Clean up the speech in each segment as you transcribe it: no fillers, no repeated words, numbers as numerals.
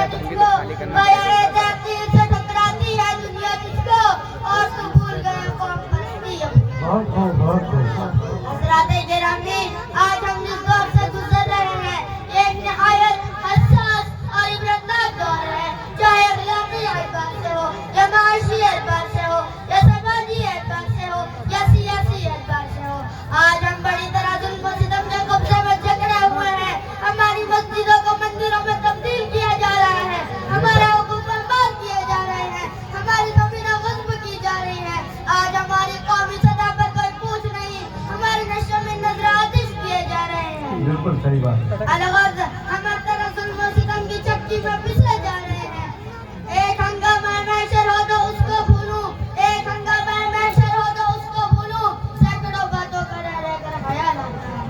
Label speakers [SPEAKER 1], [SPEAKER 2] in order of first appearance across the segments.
[SPEAKER 1] है तुझको, बाया तकदीर से टकराती है दुनिया तुझको, और तू भूल गया कौन परस्ती हज़रात गिरामी, आज हम जिस दौर से गुजर रहे हैं ये एक निहायत हसास और इबरतनाक दौर है, चाहे अखलाकी एतबार से हो या माशी एतबार से हो या समाजी एतबार से हो या सियासी एतबार से हो। आज हम बड़ी तरह जुल्म सितम के कब्जे में जकड़े हुए हैं, हमारी मस्जिदों को मंदिरों में तब्दील किया जा रहा है, हमारे हुकूक बर्बाद किए जा रहे हैं, हमारी ज़मीनें ग़स्ब की जा रही है। आज हमारी कौमी सतह पर कोई पूछ नहीं, हमारे नशे में नजर आतिश किए जा रहे हैं।
[SPEAKER 2] बिल्कुल सही बात।
[SPEAKER 1] अलग हम हर तरह जुल्म सितम की चक्की में पिसले जा रहे हैं। एक हंगामा मैशर हो तो उसको भूलूं, एक हंगामा मैशर हो तो उसको भूलूं, सैकड़ों बातों का रह रहकर ख्याल आता है।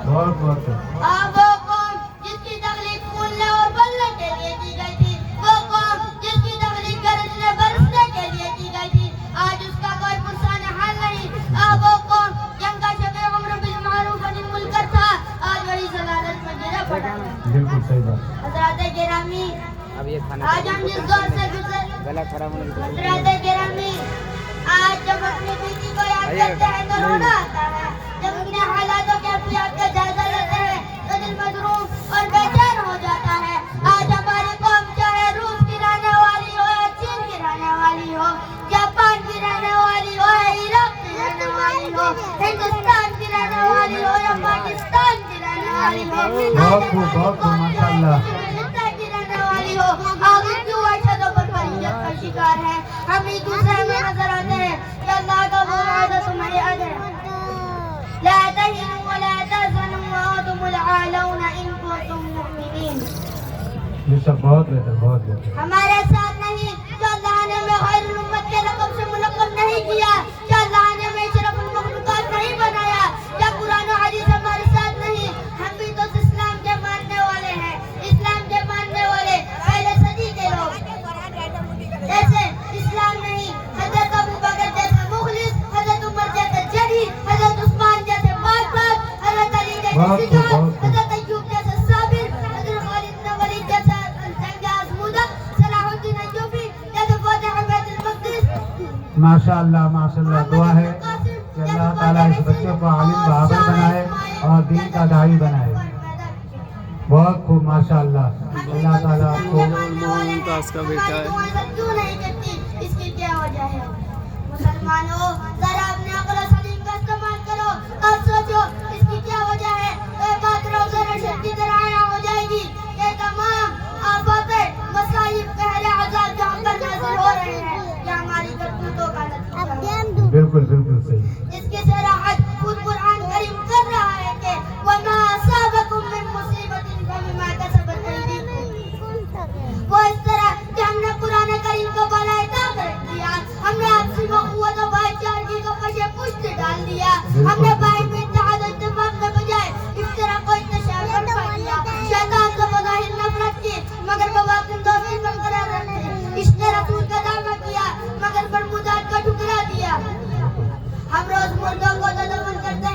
[SPEAKER 2] बहुत
[SPEAKER 1] आप वो कौम जिसकी तकलीफ फूलने और बनने के लिए की गई थी, वो कौम जिसकी तकलीफ गरजने बरसने के लिए की गई थी, आज उसका कोई पुरसान हाल नहीं। आप वो कौम जिनका शबे उम्र बिल मारूफ अनिल मुनकर था, आज बड़ी ज़लालत में गिरा पड़ा है।
[SPEAKER 2] बिल्कुल सही बात।
[SPEAKER 1] हज़रात गिरामी, आज हम जिस दौर से गुजर, हज़रात गिरामी, आज जब अपनी बीती को याद करते हैं तो रोना आता है, जब अपने हालातों के अफियात का जायजा लेते हैं तो दिल मजरूम और बेचैन हो जाता है। आज हमारी कौम चाहे रूस की रहने वाली हो या चीन की रहने वाली हो, जापान की रहने वाली हो या इराक की रहने वाली हो, हिंदुस्तान की रहने वाली हो या पाकिस्तान की रहने वाली हो,
[SPEAKER 2] बहुत खूब माशाअल्लाह।
[SPEAKER 1] आगे क्यों अशदों पर फरीयत का शिकार है, हम एक दूसरे में नजर आते हैं कि अल्लाह का वो वादा तुम्हें याद है, ला तहिनु व ला तहज़नु व अंतुमुल आलौना इन कुंतुम मुमिनीन।
[SPEAKER 2] ये सब बहुत बेहतर।
[SPEAKER 1] हमारे साथ नहीं, जो अल्लाह ने हमें खैरुल उम्मत के लक़ब से मुलक़्क़ब नहीं किया, जो अल्लाह ने हमें अशरफुल मखलूक़ात नहीं बनाया, या कुरान और हदीस हमारे साथ नहीं, हम भी तो इस्लाम के मानने वाले हैं, इस्लाम के मानने वाले पहले सदी के लोग, जैसे इस्लाम नहीं, हज़रत अबू बकर जैसे मुखलिस, हज़रत उमर जैसे जरी, हज़रत उस्मान जैसे बात, हज़रत अली जैसे सिद्दीक़, हज़रत अय्यूब जैसे साबिर, हज़रत खालिद बिन वलीद जैसे जंग आज़मूदा, सलाहुद्दीन अय्यूबी जैसे फ़ातिह बैतुल मक़दिस।
[SPEAKER 2] माशाअल्लाह। दुआ है कि अल्लाह ताला इस बच्चे को आलिम बहादुर बनाए और दीन का दाई बनाए। बहुत खूब माशाअल्लाह। अल्लाह ताला आपको
[SPEAKER 3] मुमताज़ का बेटा है।
[SPEAKER 1] क्यों नहीं करती, इसकी क्या वजह है? मुसलमानों, जरा अपने अक़ल सलीम का इस्तेमाल करो और सोचो इसकी क्या वजह है। एक बात रोज़े रशद की तरह आया हो जाएगी, ये तमाम आफ़ातें, मसाइब, कहरे, अज़ाब जो हम पर नाज़िल हो रहे हैं, ये हमारी करतूतों का नतीजा है।
[SPEAKER 2] बिल्कुल सही।
[SPEAKER 1] इसकी सराहत खुद कुरान करीम कर रहा है कि वमा असाबकुम मिन मुसीबतिन फबिमा कसबत अयदीकुम। वो इस तरह कि हमने कुरान करीम को बनाए ताक रख दिया, हमने आपसी मखुवत और भाईचारगी को कशे पुष्ट डाल दिया, हमने भाई में इत्तेहाद और इत्तेफाक के बजाय इस तरह को इंतशार बर्पा किया। शैतान को बज़ाहिर नफरत की मगर बवातिन दोस्ती बरकरार रखी, इसने रसूल का दावा किया मगर बरमुदात का ठुकरा दिया। हम रोज मुर्दों को तो दफन करते